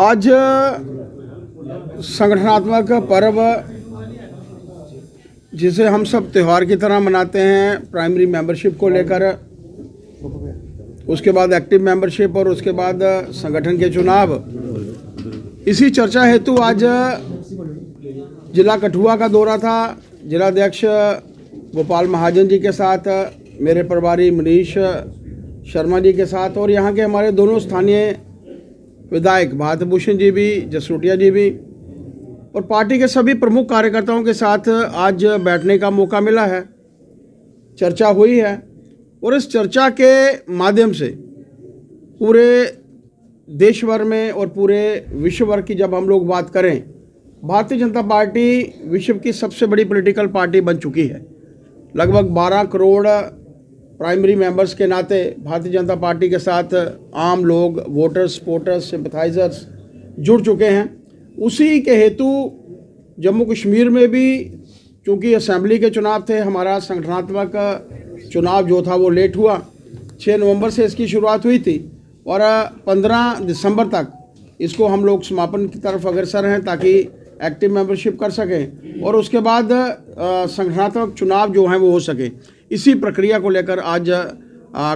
आज संगठनात्मक पर्व जिसे हम सब त्यौहार की तरह मनाते हैं, प्राइमरी मेंबरशिप को लेकर, उसके बाद एक्टिव मेंबरशिप और उसके बाद संगठन के चुनाव, इसी चर्चा हेतु आज जिला कठुआ का दौरा था। जिलाध्यक्ष गोपाल महाजन जी के साथ, मेरे प्रभारी मनीष शर्मा जी के साथ और यहाँ के हमारे दोनों स्थानीय विधायक भारत भूषण जी भी, जसरोटिया जी भी और पार्टी के सभी प्रमुख कार्यकर्ताओं के साथ आज बैठने का मौका मिला है। चर्चा हुई है और इस चर्चा के माध्यम से पूरे देश भर में और पूरे विश्व भर की जब हम लोग बात करें, भारतीय जनता पार्टी विश्व की सबसे बड़ी पॉलिटिकल पार्टी बन चुकी है। लगभग 12 करोड़ प्राइमरी मेंबर्स के नाते भारतीय जनता पार्टी के साथ आम लोग, वोटर्स, सपोर्टर्स, सिंपथाइजर्स जुड़ चुके हैं। उसी के हेतु जम्मू कश्मीर में भी चूँकि असेंबली के चुनाव थे, हमारा संगठनात्मक चुनाव जो था वो लेट हुआ। 6 नवंबर से इसकी शुरुआत हुई थी और 15 दिसंबर तक इसको हम लोग समापन की तरफ अग्रसर हैं ताकि एक्टिव मेंबरशिप कर सकें और उसके बाद संगठनात्मक चुनाव जो हैं वो हो सके। इसी प्रक्रिया को लेकर आज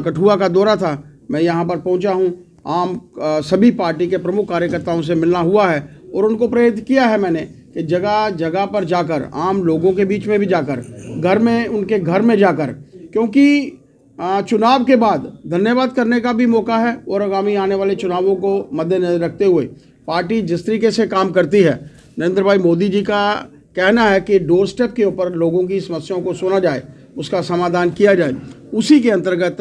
कठुआ का दौरा था। मैं यहाँ पर पहुँचा हूँ। सभी पार्टी के प्रमुख कार्यकर्ताओं से मिलना हुआ है और उनको प्रेरित किया है मैंने कि जगह जगह पर जाकर, आम लोगों के बीच में भी जाकर, घर में, उनके घर में जाकर, क्योंकि चुनाव के बाद धन्यवाद करने का भी मौका है और आगामी आने वाले चुनावों को मद्देनजर रखते हुए पार्टी जिस तरीके से काम करती है, नरेंद्र भाई मोदी जी का कहना है कि डोर स्टेप के ऊपर लोगों की समस्याओं को सुना जाए, उसका समाधान किया जाए। उसी के अंतर्गत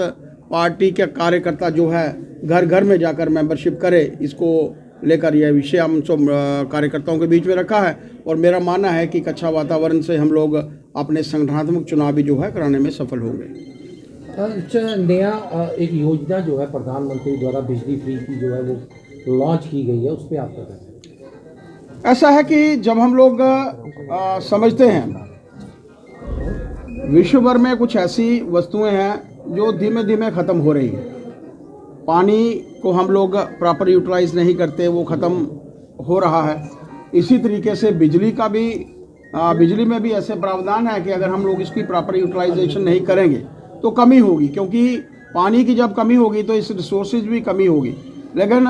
पार्टी के कार्यकर्ता जो है घर घर में जाकर मेंबरशिप करे, इसको लेकर यह विषय हम सब कार्यकर्ताओं के बीच में रखा है और मेरा मानना है कि एक अच्छा वातावरण से हम लोग अपने संगठनात्मक चुनाव भी जो है कराने में सफल होंगे। नया एक योजना जो है प्रधानमंत्री द्वारा बिजली फ्री की जो है वो लॉन्च की गई है, उस पर आप क्या कहते हैं? ऐसा है कि जब हम लोग समझते हैं विश्व भर में कुछ ऐसी वस्तुएं हैं जो धीमे धीमे ख़त्म हो रही हैं। पानी को हम लोग प्रॉपर यूटिलाइज नहीं करते, वो ख़त्म हो रहा है। इसी तरीके से बिजली का भी, बिजली में भी ऐसे प्रावधान है कि अगर हम लोग इसकी प्रॉपर यूटिलाइजेशन नहीं करेंगे तो कमी होगी, क्योंकि पानी की जब कमी होगी तो इस रिसोर्सेज भी कमी होगी। लेकिन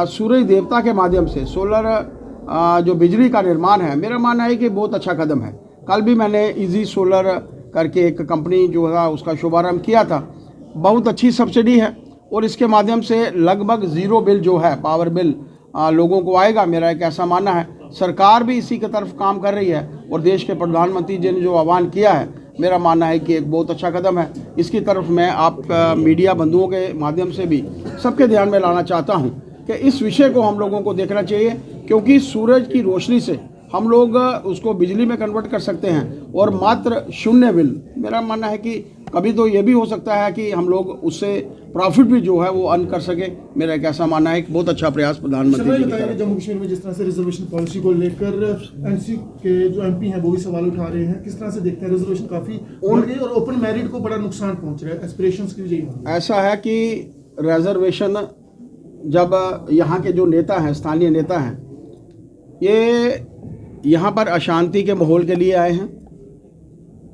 सूरज देवता के माध्यम से सोलर जो बिजली का निर्माण है, मेरा मानना है कि बहुत अच्छा कदम है। कल भी मैंने इजी सोलर करके एक कंपनी जो है उसका शुभारंभ किया था। बहुत अच्छी सब्सिडी है और इसके माध्यम से लगभग ज़ीरो बिल जो है, पावर बिल लोगों को आएगा। मेरा एक ऐसा मानना है। सरकार भी इसी की तरफ काम कर रही है और देश के प्रधानमंत्री जी ने जो आह्वान किया है, मेरा मानना है कि एक बहुत अच्छा कदम है। इसकी तरफ मैं आप मीडिया बंधुओं के माध्यम से भी सबके ध्यान में लाना चाहता हूं कि इस विषय को हम लोगों को देखना चाहिए, क्योंकि सूरज की रोशनी से हम लोग उसको बिजली में कन्वर्ट कर सकते हैं और मात्र 0 बिल। मेरा मानना है कि कभी तो ये भी हो सकता है कि हम लोग उससे प्रॉफिट भी जो है वो अर्न कर सके। मेरा एक ऐसा मानना है कि बहुत अच्छा प्रयास प्रधानमंत्री जी ने। जम्मू कश्मीर में जिस तरह से रिजर्वेशन पॉलिसी को लेकर एनसी के जो एमपी हैं वो भी सवाल उठा रहे हैं, किस तरह से देखते हैं? रिजर्वेशन काफ़ी बढ़ गई और ओपन मैरिट को बड़ा नुकसान पहुंच रहा है, एस्पिरेशंस की वजह। ऐसा है कि रिजर्वेशन, जब यहाँ के जो नेता हैं, स्थानीय नेता हैं, ये यहाँ पर अशांति के माहौल के लिए आए हैं।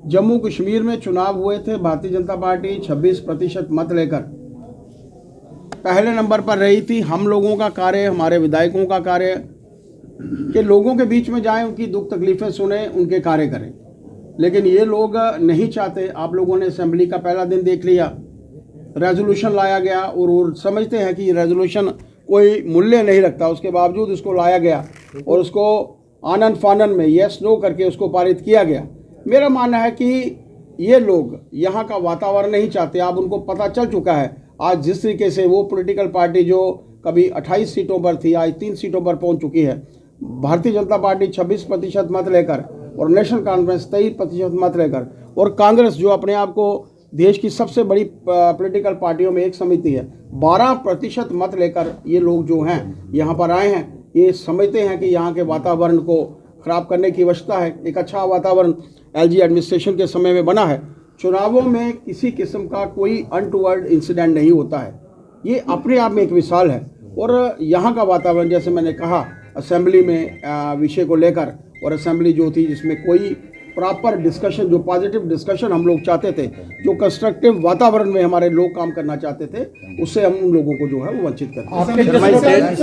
जम्मू कश्मीर में चुनाव हुए थे, भारतीय जनता पार्टी 26% मत लेकर पहले नंबर पर रही थी। हम लोगों का कार्य, हमारे विधायकों का कार्य कि लोगों के बीच में जाएं, उनकी दुख तकलीफ़ें सुने, उनके कार्य करें। लेकिन ये लोग नहीं चाहते। आप लोगों ने असेंबली का पहला दिन देख लिया, रेजोल्यूशन लाया गया और समझते हैं कि रेजोल्यूशन कोई मूल्य नहीं रखता, उसके बावजूद इसको लाया गया और उसको आनन फानन में यस नो करके उसको पारित किया गया। मेरा मानना है कि ये लोग यहाँ का वातावरण नहीं चाहते। आप उनको पता चल चुका है आज जिस तरीके से वो पॉलिटिकल पार्टी जो कभी 28 सीटों पर थी, आज 3 सीटों पर पहुँच चुकी है। भारतीय जनता पार्टी 26% मत लेकर और नेशनल कॉन्फ्रेंस 23% मत लेकर और कांग्रेस जो अपने आप को देश की सबसे बड़ी पॉलिटिकल पार्टियों में एक समिति है, 12% मत लेकर ये लोग जो हैं यहाँ पर आए हैं। ये समझते हैं कि यहाँ के वातावरण को ख़राब करने की आवश्यकता है। एक अच्छा वातावरण एलजी एडमिनिस्ट्रेशन के समय में बना है। चुनावों में किसी किस्म का कोई अनटूवर्ड इंसिडेंट नहीं होता है। ये अपने आप में एक मिसाल है और यहाँ का वातावरण, जैसे मैंने कहा, असेंबली में विषय को लेकर, और असेंबली जो थी जिसमें कोई प्रॉपर डिस्कशन, जो पॉजिटिव डिस्कशन हम लोग चाहते थे, जो कंस्ट्रक्टिव वातावरण में हमारे लोग काम करना चाहते थे, उससे हम उन लोगों को जो है वो वंचित करते हैं।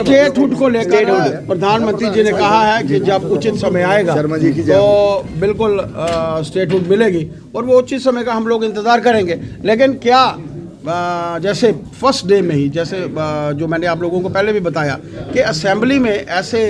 स्टेटहुड को लेकर प्रधानमंत्री जी ने कहा है कि जब उचित समय आएगा तो बिल्कुल स्टेटहुड मिलेगी, और वो उचित समय का हम लोग इंतजार करेंगे। लेकिन क्या जैसे फर्स्ट डे में ही, जैसे जो मैंने आप लोगों को पहले भी बताया कि असेंबली में ऐसे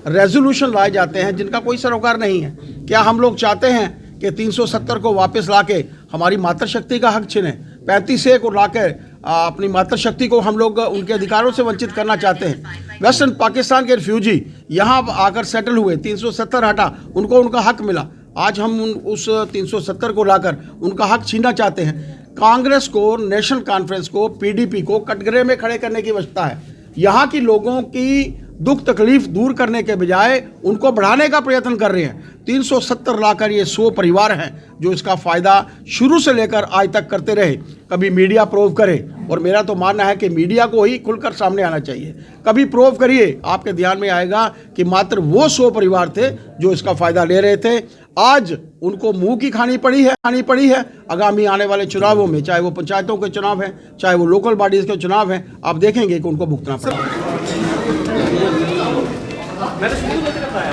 रेजोल्यूशन लाए जाते हैं जिनका कोई सरोकार नहीं है। क्या हम लोग चाहते हैं कि 370 को वापस लाके हमारी मातृशक्ति का हक छीने? 35A को लाकर अपनी मातृशक्ति को हम लोग उनके अधिकारों से वंचित करना चाहते हैं। वेस्टर्न पाकिस्तान के रिफ्यूजी यहाँ आकर सेटल हुए, 370 हटा, उनको उनका हक मिला। आज हम उस 370 को लाकर उनका हक छीनना चाहते हैं। कांग्रेस को, नेशनल कॉन्फ्रेंस को, PDP को कटघरे में खड़े करने की आवश्यकता है। यहाँ की लोगों की दुख तकलीफ दूर करने के बजाय उनको बढ़ाने का प्रयत्न कर रहे हैं। 370 लाकर ये 100 परिवार हैं जो इसका फ़ायदा शुरू से लेकर आज तक करते रहे। कभी मीडिया प्रूव करे, और मेरा तो मानना है कि मीडिया को ही खुलकर सामने आना चाहिए। कभी प्रूव करिए, आपके ध्यान में आएगा कि मात्र वो 100 परिवार थे जो इसका फ़ायदा ले रहे थे। आज उनको मुंह की खानी पड़ी है। आगामी आने वाले चुनावों में, चाहे वो पंचायतों के चुनाव हैं, चाहे वो लोकल बॉडीज़ के चुनाव हैं, आप देखेंगे कि उनको भुगतना पड़ेगा। मैंने शुरू में बताया